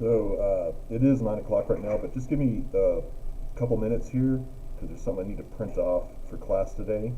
It is 9 o'clock right now, but just give me a couple minutes here because there's something I need to print off for class today.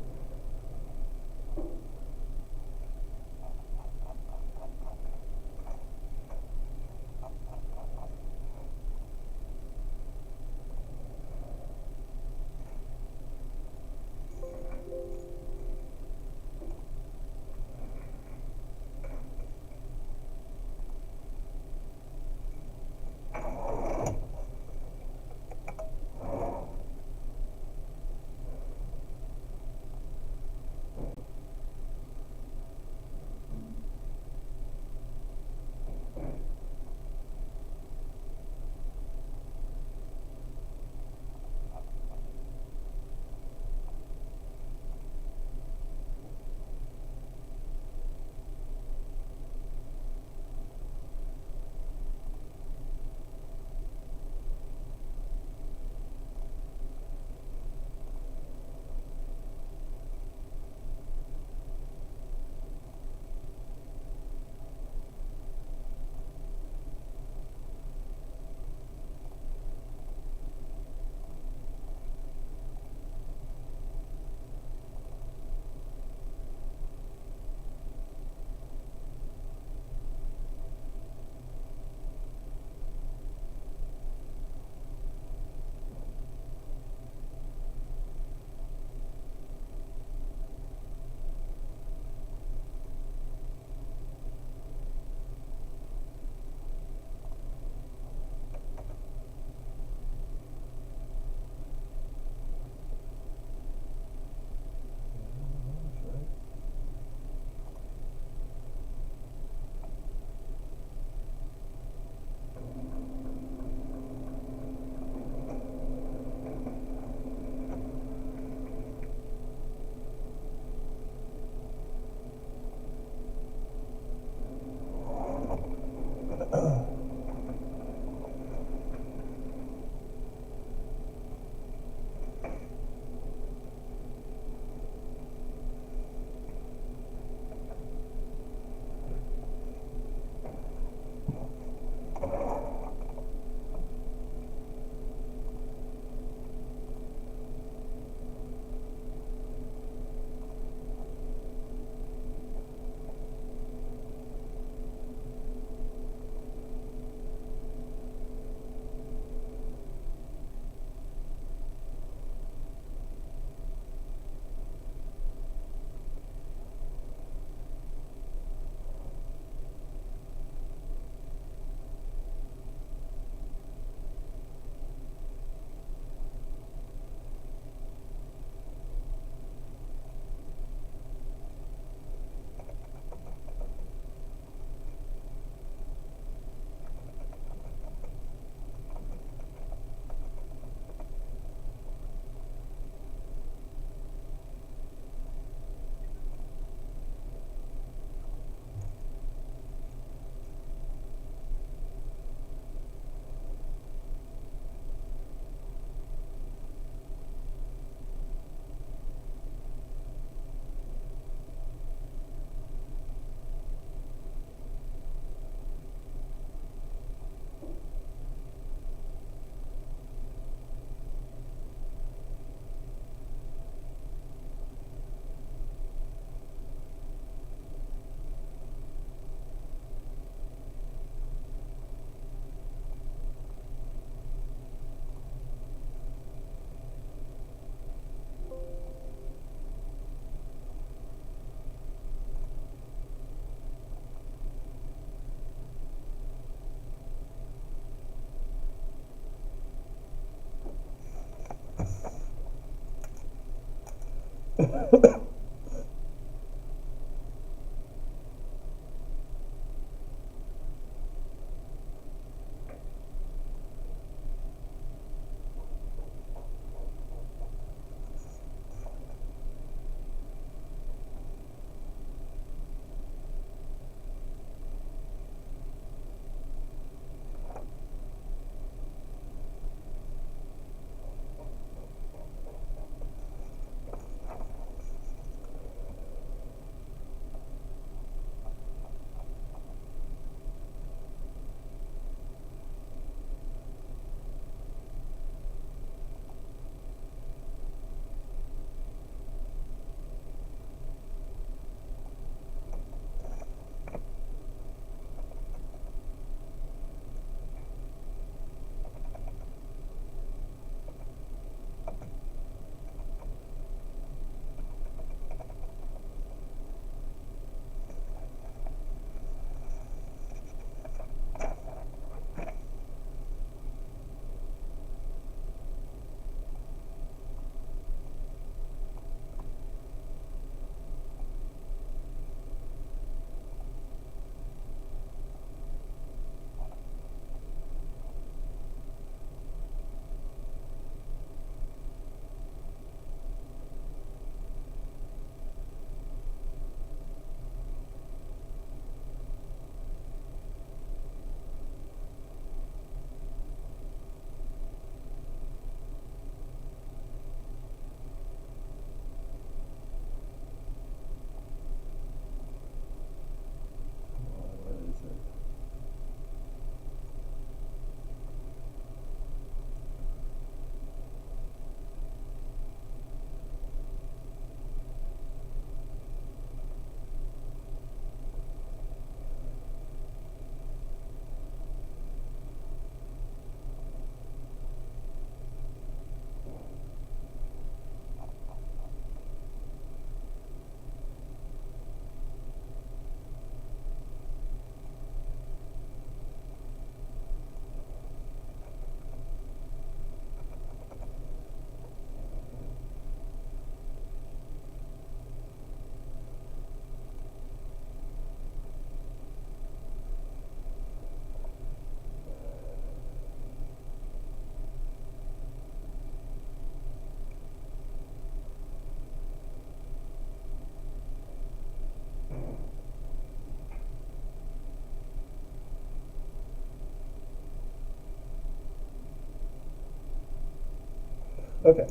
Okay.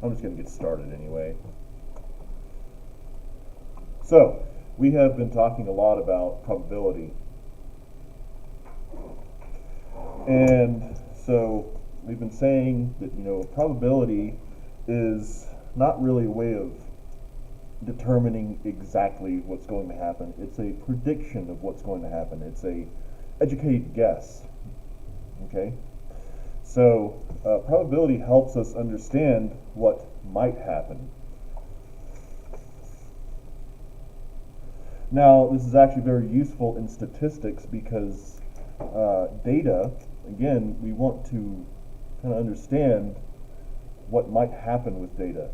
I'm just going to get started anyway. So, we have been talking a lot about probability. And so, we've been saying that, probability is not really a way of determining exactly what's going to happen. It's a prediction of what's going to happen. It's a educated guess. Okay? So, probability helps us understand what might happen. Now, this is actually very useful in statistics because data, again, we want to kind of understand what might happen with data.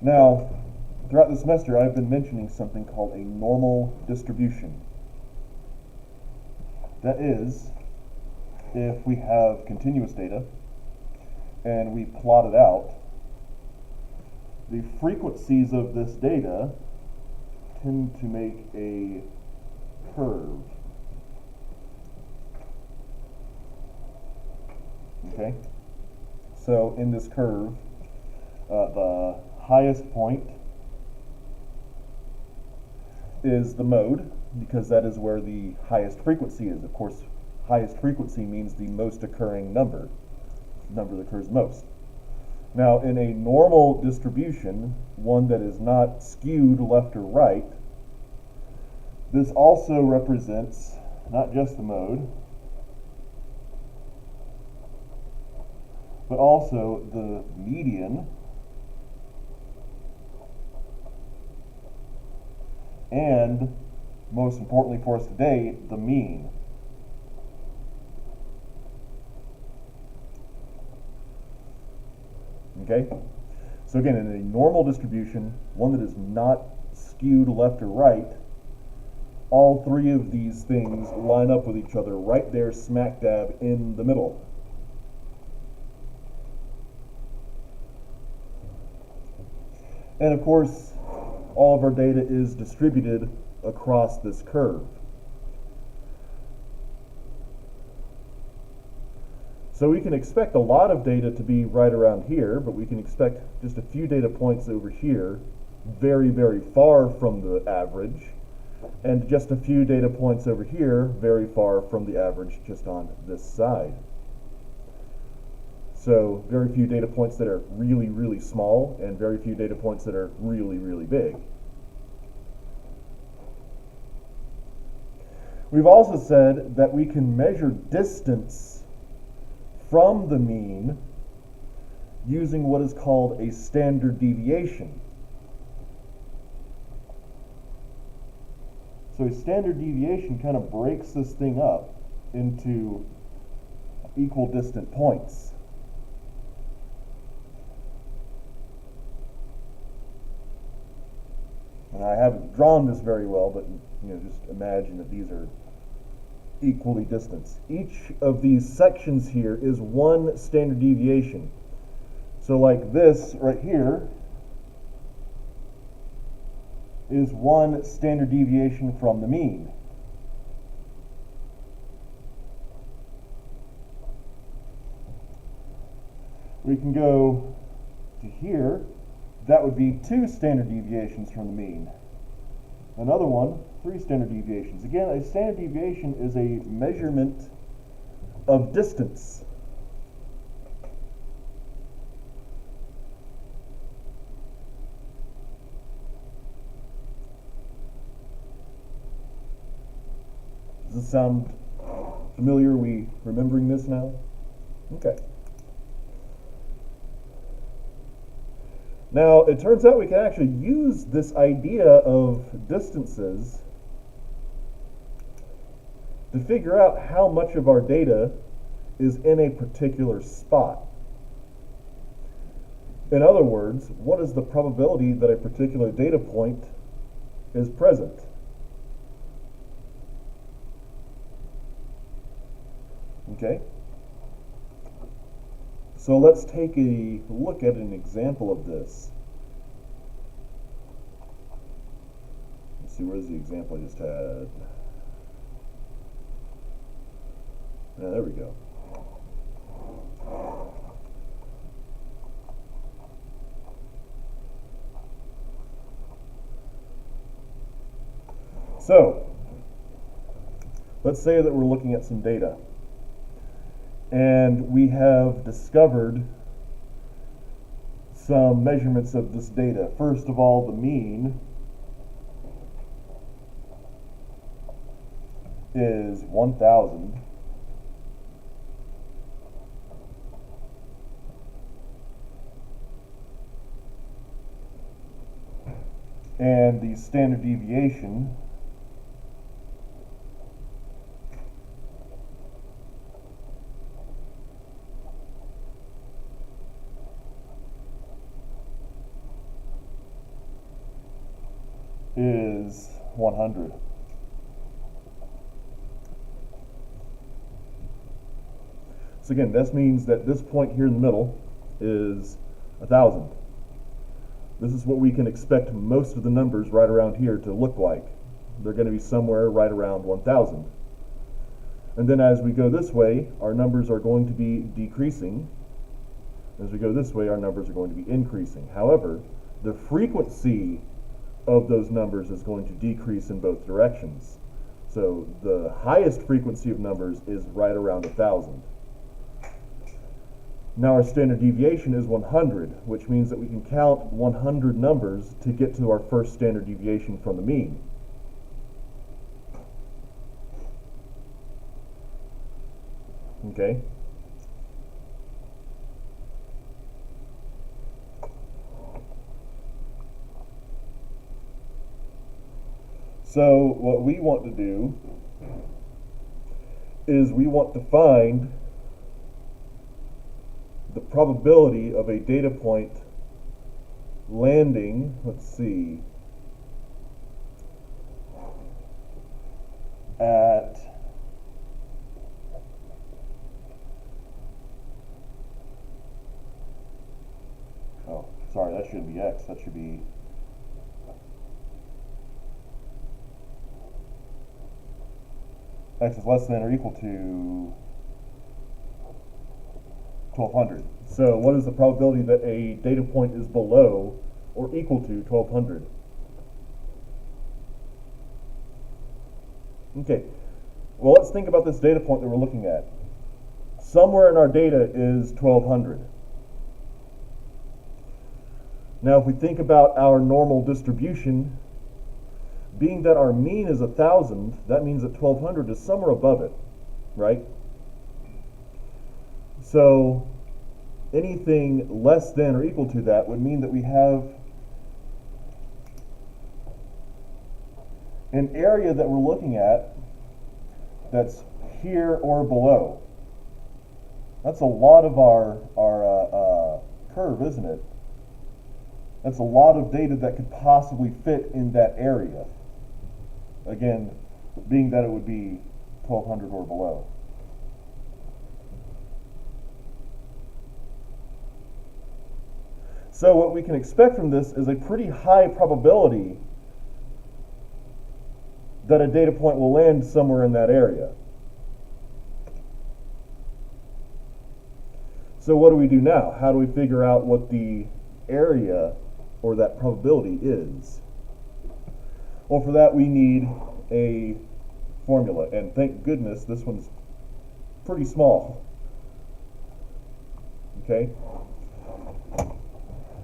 Now, throughout the semester, I've been mentioning something called a normal distribution. That is, if we have continuous data and we plot it out, the frequencies of this data tend to make a curve. Okay? So in this curve, the highest point is the mode, because that is where the highest frequency is. Of course, highest frequency means the most occurring number that occurs most. Now, in a normal distribution, one that is not skewed left or right, this also represents not just the mode, but also the median and, most importantly for us today, the mean. Okay? So again, in a normal distribution, one that is not skewed left or right, all three of these things line up with each other right there smack dab in the middle. And of course, all of our data is distributed across this curve. So we can expect a lot of data to be right around here, but we can expect just a few data points over here, very, very far from the average, and just a few data points over here, very far from the average just on this side. So very few data points that are really, really small, and very few data points that are really, really big. We've also said that we can measure distance from the mean using what is called a standard deviation. So a standard deviation kind of breaks this thing up into equal distant points. And I haven't drawn this very well, but just imagine that these are equally distanced. Each of these sections here is one standard deviation. So like this right here is one standard deviation from the mean. We can go to here. That would be 2 standard deviations from the mean. Another one, 3 standard deviations. Again, a standard deviation is a measurement of distance. Does this sound familiar? Are we remembering this now? Okay. Now, it turns out we can actually use this idea of distances to figure out how much of our data is in a particular spot. In other words, what is the probability that a particular data point is present? Okay? So let's take a look at an example of this. Let's see, where's the example I just had? There we go. So, let's say that we're looking at some data, and we have discovered some measurements of this data. First of all, the mean is 1,000. And the standard deviation is 100. So again, this means that this point here in the middle is 1,000. This is what we can expect most of the numbers right around here to look like. They're going to be somewhere right around 1,000. And then as we go this way, our numbers are going to be decreasing. As we go this way, our numbers are going to be increasing. However, the frequency of those numbers is going to decrease in both directions. So the highest frequency of numbers is right around 1,000. Now our standard deviation is 100, which means that we can count 100 numbers to get to our first standard deviation from the mean. Okay? So what we want to do is we want to find the probability of a data point landing, let's see, at sorry, that shouldn't be x, that should be x is less than or equal to 1,200. So what is the probability that a data point is below or equal to 1,200? Okay, well, let's think about this data point that we're looking at. Somewhere in our data is 1,200. Now, if we think about our normal distribution, being that our mean is 1,000, that means that 1,200 is somewhere above it, right? So anything less than or equal to that would mean that we have an area that we're looking at that's here or below. That's a lot of our curve, isn't it? That's a lot of data that could possibly fit in that area. Again, being that it would be 1,200 or below. So what we can expect from this is a pretty high probability that a data point will land somewhere in that area. So what do we do now? How do we figure out what the area or that probability is? Well, for that we need a formula, and thank goodness this one's pretty small. Okay?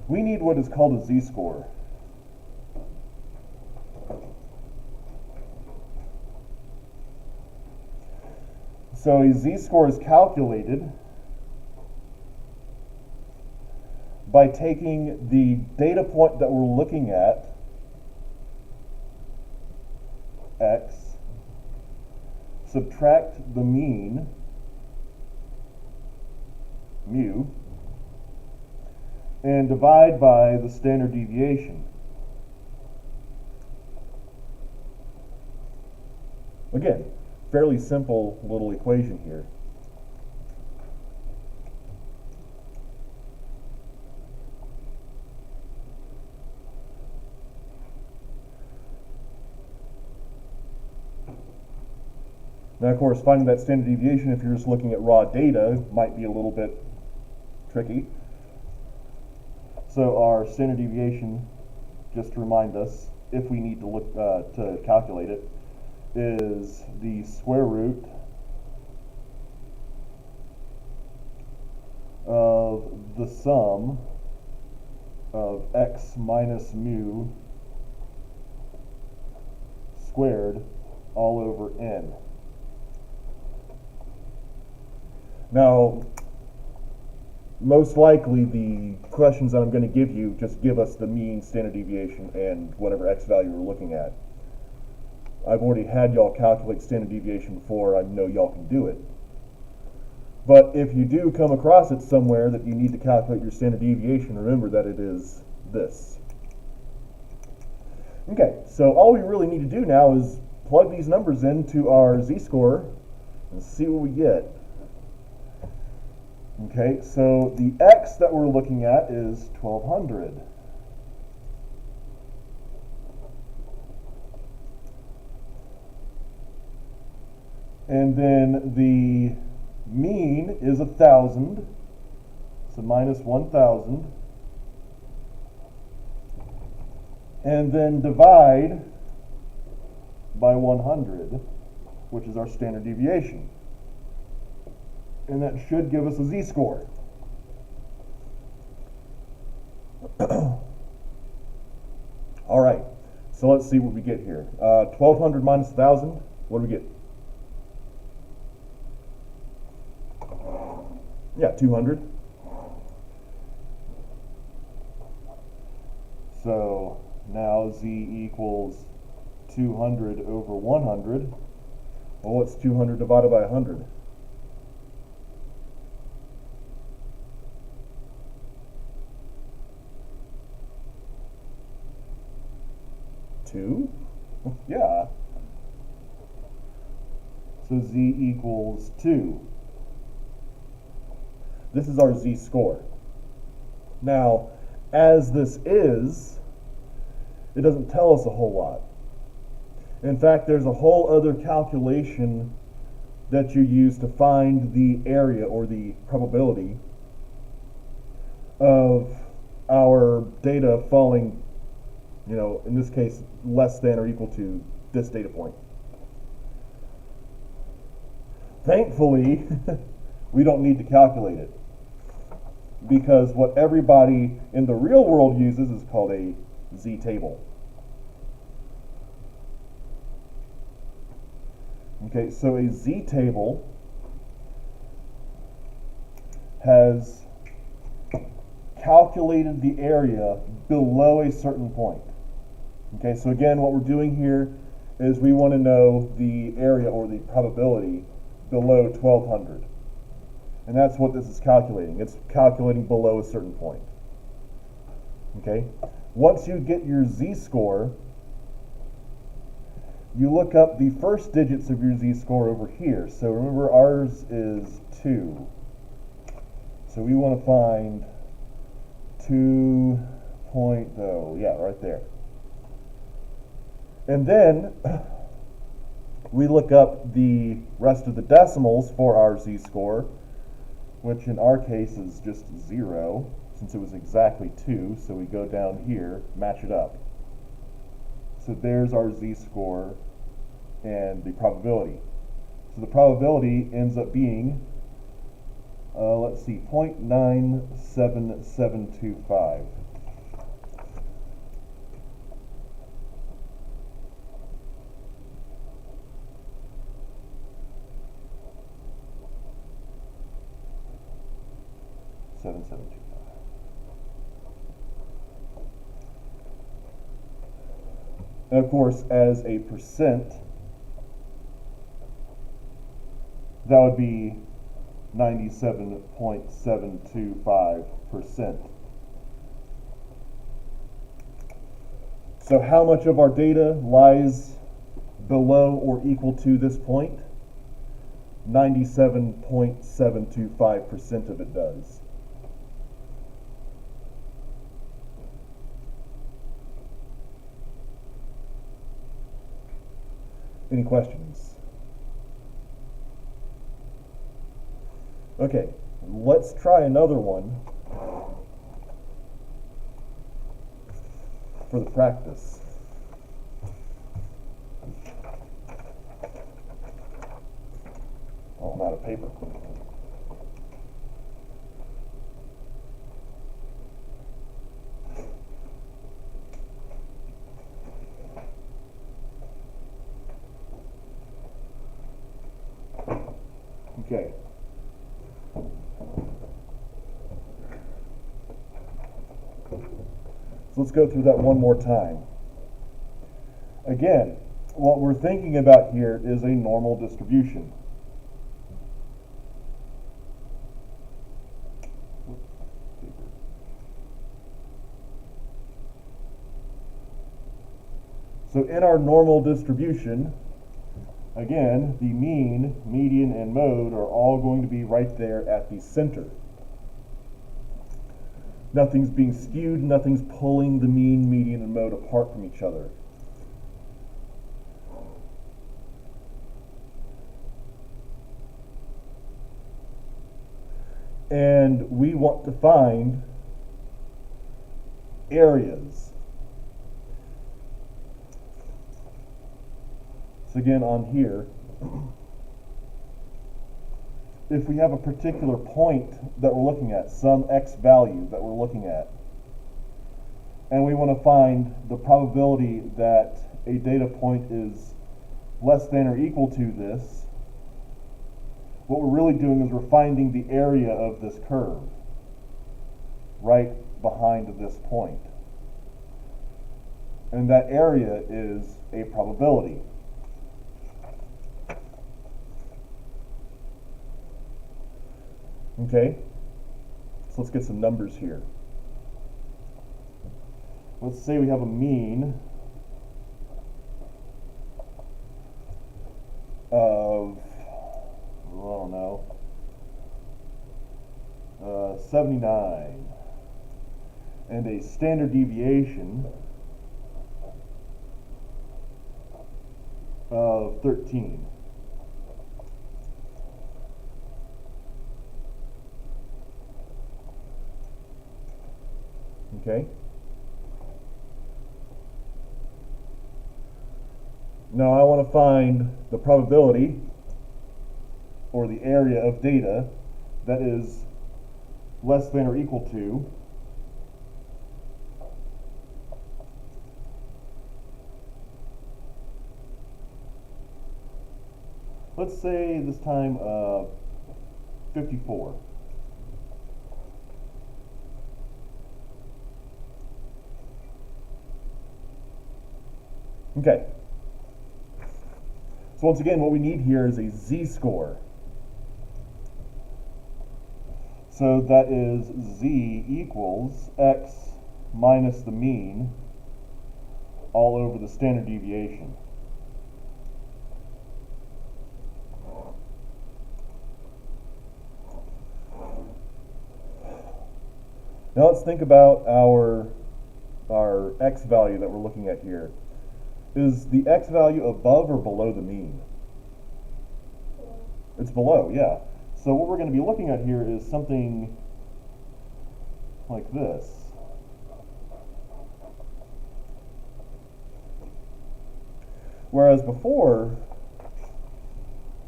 We need what is called a z-score. So a z-score is calculated by taking the data point that we're looking at, x, subtract the mean, mu, and divide by the standard deviation. Again, fairly simple little equation here. Now, of course, finding that standard deviation, if you're just looking at raw data, might be a little bit tricky. So our standard deviation, just to remind us, if we need to look to calculate it, is the square root of the sum of x minus mu squared all over n. Now, most likely the questions that I'm going to give you just give us the mean, standard deviation, and whatever x value we're looking at. I've already had y'all calculate standard deviation before. I know y'all can do it. But if you do come across it somewhere that you need to calculate your standard deviation, remember that it is this. Okay, so all we really need to do now is plug these numbers into our z-score and see what we get. Okay, so the x that we're looking at is 1200. And then the mean is 1,000, so minus 1,000. And then divide by 100, which is our standard deviation. And that should give us a z-score. All right, so let's see what we get here. 1,200 minus 1,000, what do we get? Yeah, 200. So now z equals 200 over 100. Well, what's 200 divided by 100? 2? Yeah. So z equals 2. This is our z-score. Now, as this is, it doesn't tell us a whole lot. In fact, there's a whole other calculation that you use to find the area or the probability of our data falling, in this case, less than or equal to this data point. Thankfully, we don't need to calculate it, because what everybody in the real world uses is called a z-table. Okay, so a z-table has calculated the area below a certain point. Okay, so again, what we're doing here is we want to know the area or the probability below 1200. And that's what this is calculating. It's calculating below a certain point. Okay? Once you get your z-score, you look up the first digits of your z-score over here. So remember, ours is 2. So we want to find 2.0. Yeah, right there. And then we look up the rest of the decimals for our z-score, which in our case is just 0, since it was exactly 2. So we go down here, match it up. So there's our z-score and the probability. So the probability ends up being, let's see, 0.97725. And of course, as a percent, that would be 97.725%. So how much of our data lies below or equal to this point? 97.725% of it does. Any questions? Okay, let's try another one for the practice. Oh, I'm out of paper. Okay. So let's go through that one more time. Again, what we're thinking about here is a normal distribution. So in our normal distribution, again, the mean, median, and mode are all going to be right there at the center. Nothing's being skewed, nothing's pulling the mean, median, and mode apart from each other. And we want to find areas. So again, on here, if we have a particular point that we're looking at, some x value that we're looking at, and we want to find the probability that a data point is less than or equal to this, what we're really doing is we're finding the area of this curve right behind this point. And that area is a probability. Okay, so let's get some numbers here. Let's say we have a mean of, I don't know, 79, and a standard deviation of 13. Okay. Now I want to find the probability or the area of data that is less than or equal to let's say this time 54. Okay. So once again, what we need here is a z-score. So that is z equals x minus the mean all over the standard deviation. Now let's think about our x value that we're looking at here. Is the x value above or below the mean? It's below, yeah. So what we're going to be looking at here is something like this. Whereas before,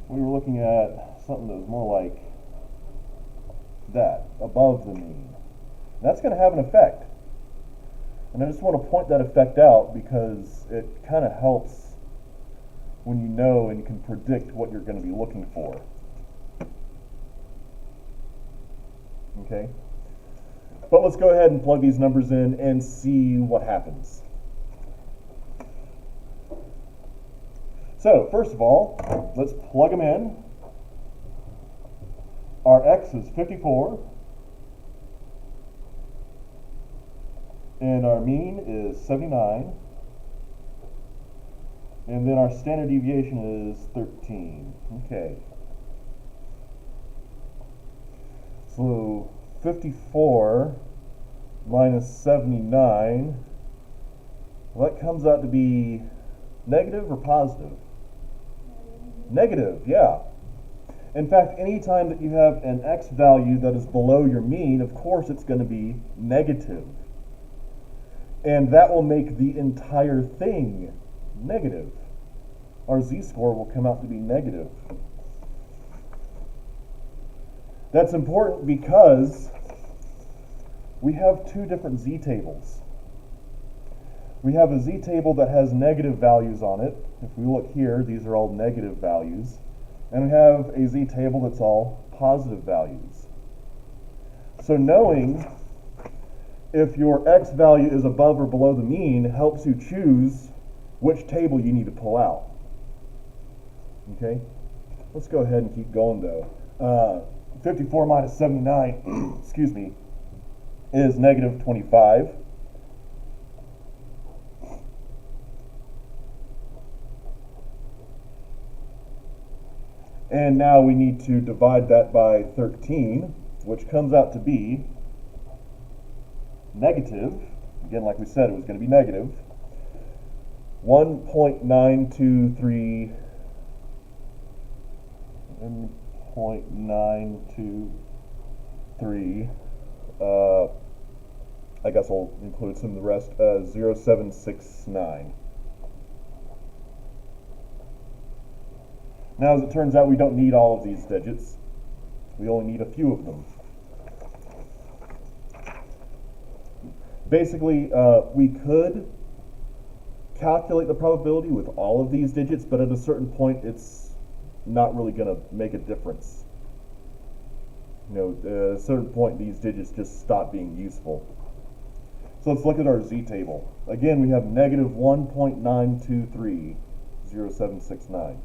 we were looking at something that was more like that, above the mean. And that's going to have an effect. And I just want to point that effect out because it kind of helps when you know and you can predict what you're going to be looking for. Okay? But let's go ahead and plug these numbers in and see what happens. So, first of all, let's plug them in. Our x is 54. And our mean is 79. And then our standard deviation is 13. Okay. So 54 minus 79, well, that comes out to be negative or positive? Negative, yeah. In fact, anytime that you have an x value that is below your mean, of course it's going to be negative. And that will make the entire thing negative. Our z-score will come out to be negative. That's important because we have two different z-tables. We have a z-table that has negative values on it. If we look here, these are all negative values. And we have a z-table that's all positive values. So knowing if your x value is above or below the mean helps you choose which table you need to pull out. Okay? Let's go ahead and keep going though. 54 minus 79, excuse me, is negative 25. And now we need to divide that by 13, which comes out to be negative. Again, like we said, it was going to be negative 1.923 I guess I'll include some of the rest, 0769. Now, as it turns out, we don't need all of these digits. We only need a few of them. Basically, we could calculate the probability with all of these digits, but at a certain point, it's not really going to make a difference. You know, at a certain point, these digits just stop being useful. So let's look at our z-table. Again, we have negative 1.9230769.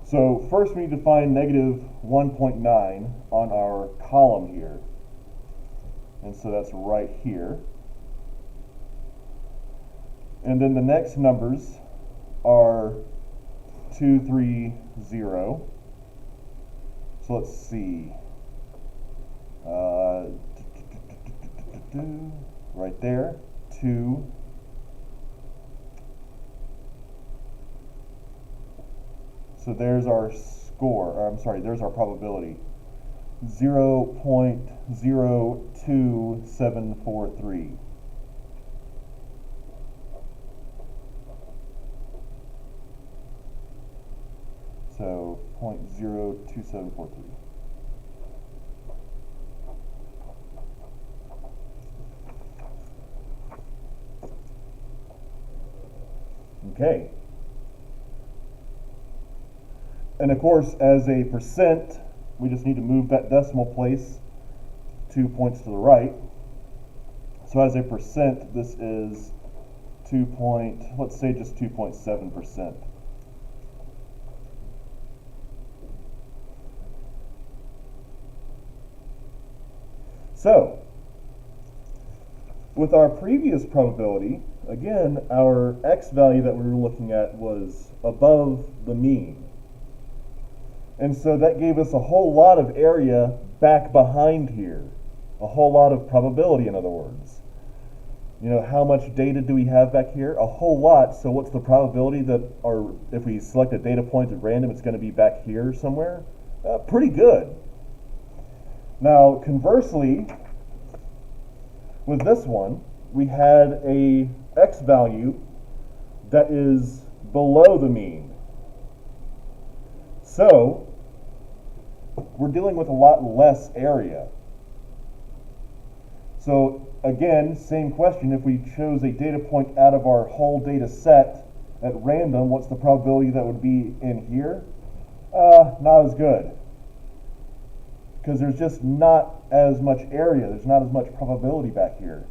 So first we need to find negative 1.9 on our column here. And so that's right here. And then the next numbers are 2, 3, 0. So let's see. Right there, 2. So there's our score, or I'm sorry, there's our probability. 0.02743. So 0.02743. Okay. And of course, as a percent, we just need to move that decimal place 2 points to the right. So as a percent, this is let's say just 2.7%. So, with our previous probability, again, our x value that we were looking at was above the mean. And so that gave us a whole lot of area back behind here. A whole lot of probability, in other words. You know, how much data do we have back here? A whole lot. So what's the probability that if we select a data point at random, it's going to be back here somewhere? Pretty good. Now, conversely, with this one, we had a x value that is below the mean. So, we're dealing with a lot less area. So, again, same question. If we chose a data point out of our whole data set at random, what's the probability that would be in here? Not as good. Because there's just not as much area. There's not as much probability back here.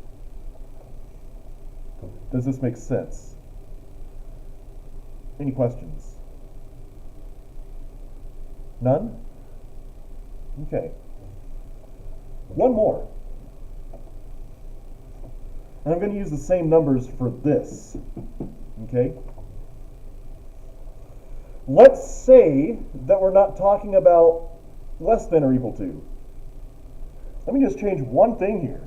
Does this make sense? Any questions? None? Okay. One more. And I'm going to use the same numbers for this. Okay? Let's say that we're not talking about less than or equal to. Let me just change one thing here.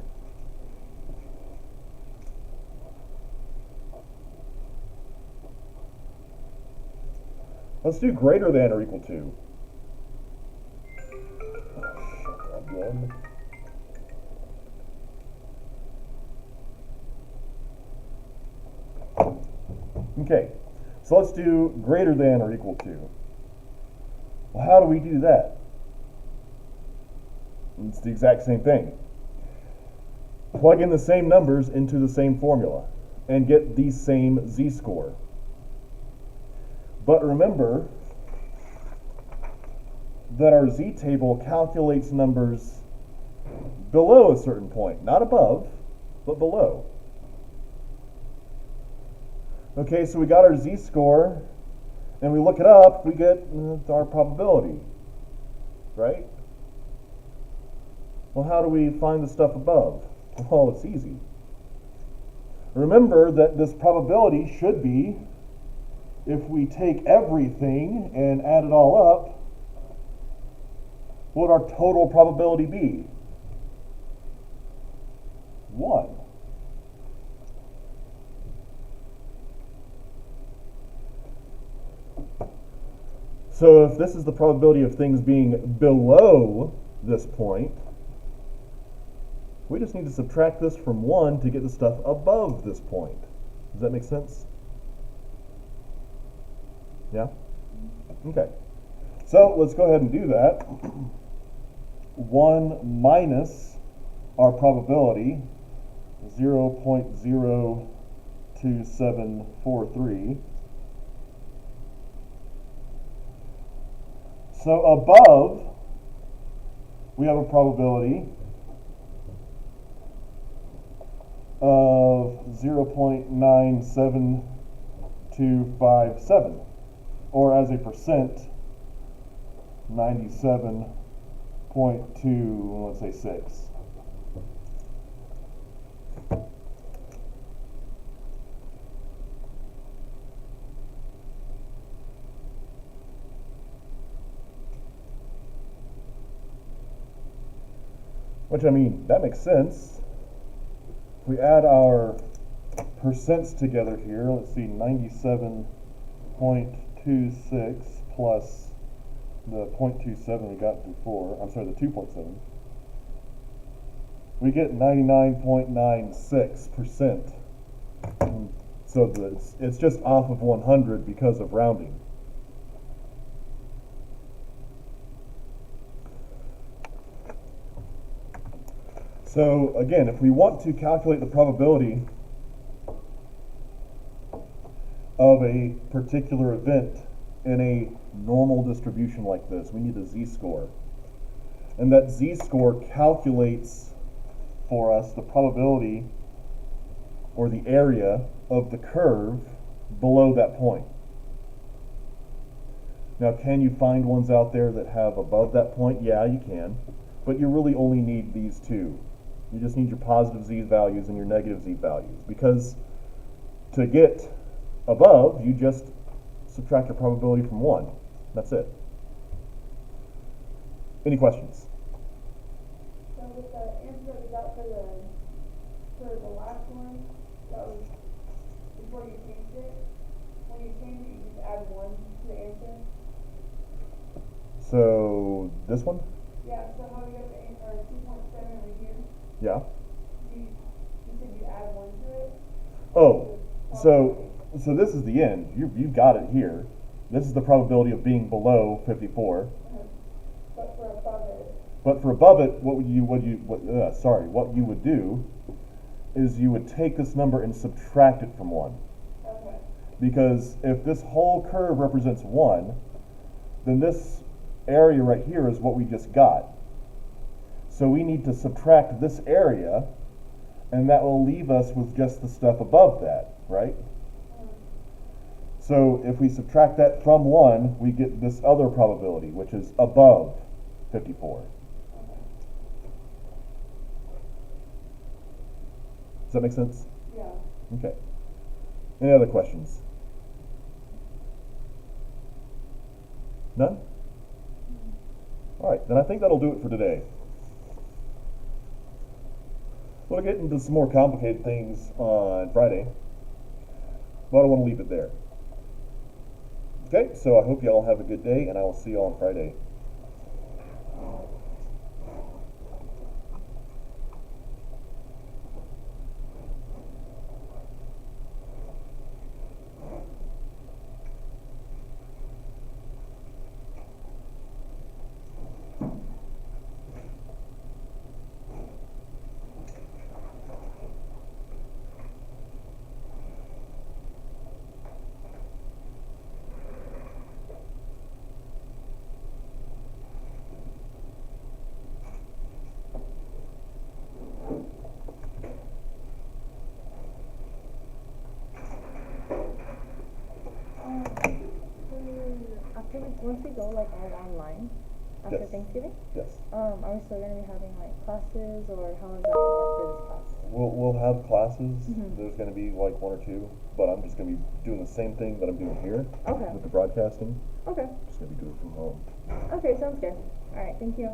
Let's do greater than or equal to. Again. Okay, so let's do greater than or equal to. Well, how do we do that? It's the exact same thing. Plug in the same numbers into the same formula and get the same z-score. But remember that our z-table calculates numbers below a certain point, not above, but below. Okay, so we got our z-score, and we look it up, we get our probability, right? Well, how do we find the stuff above? Well, it's easy. Remember that this probability should be, if we take everything and add it all up, what would our total probability be? 1. So if this is the probability of things being below this point, we just need to subtract this from 1 to get the stuff above this point. Does that make sense? Yeah? Okay. So let's go ahead and do that. 1 minus our probability, 0.02743. So above, we have a probability of 0.97257, or as a percent, 97.2, let's say 6. Which, I mean, that makes sense. If we add our percents together here, let's see, 97.26 plus the 0.27 we got before, I'm sorry, the 2.7, we get 99.96%. So it's just off of 100 because of rounding. So again, if we want to calculate the probability of a particular event in a normal distribution like this, we need a z-score. And that z-score calculates for us the probability or the area of the curve below that point. Now, can you find ones out there that have above that point? Yeah, you can. But you really only need these two. You just need your positive z values and your negative z values, because to get above, you just subtract your probability from 1. That's it. Any questions? So with the answer that we got for the last one, that was before you changed it. When you change it, you just add 1 to the answer. So this one? Yeah. So how we got the answer 2.7 over here? Yeah. You said you add 1 to it. Oh, so this is the end. You've got it here. This is the probability of being below 54. But for above it. But for above it, what you would do is you would take this number and subtract it from 1. Okay. Because if this whole curve represents 1, then this area right here is what we just got. So we need to subtract this area, and that will leave us with just the stuff above that, right? So if we subtract that from 1, we get this other probability, which is above 54. Does that make sense? Yeah. Okay. Any other questions? None? All right, then I think that'll do it for today. We'll get into some more complicated things on Friday, but I don't want to leave it there. Okay, so I hope you all have a good day, and I will see you all on Friday. Once we go like all online after Yes. Thanksgiving, Yes. are we still gonna be having like classes, or how is that gonna work for this class? We'll have classes. Mhm. There's going to be like one or two, but I'm just going to be doing the same thing that I'm doing here Okay. with the broadcasting. Okay. Just going to be doing it from home. Okay, sounds good. All right, thank you.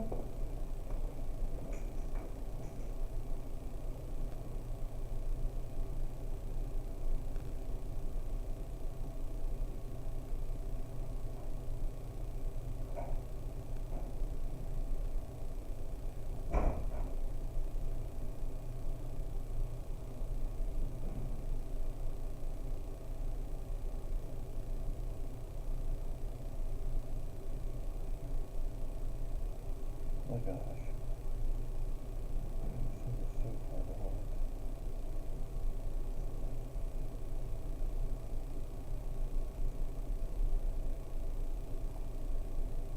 Oh my gosh.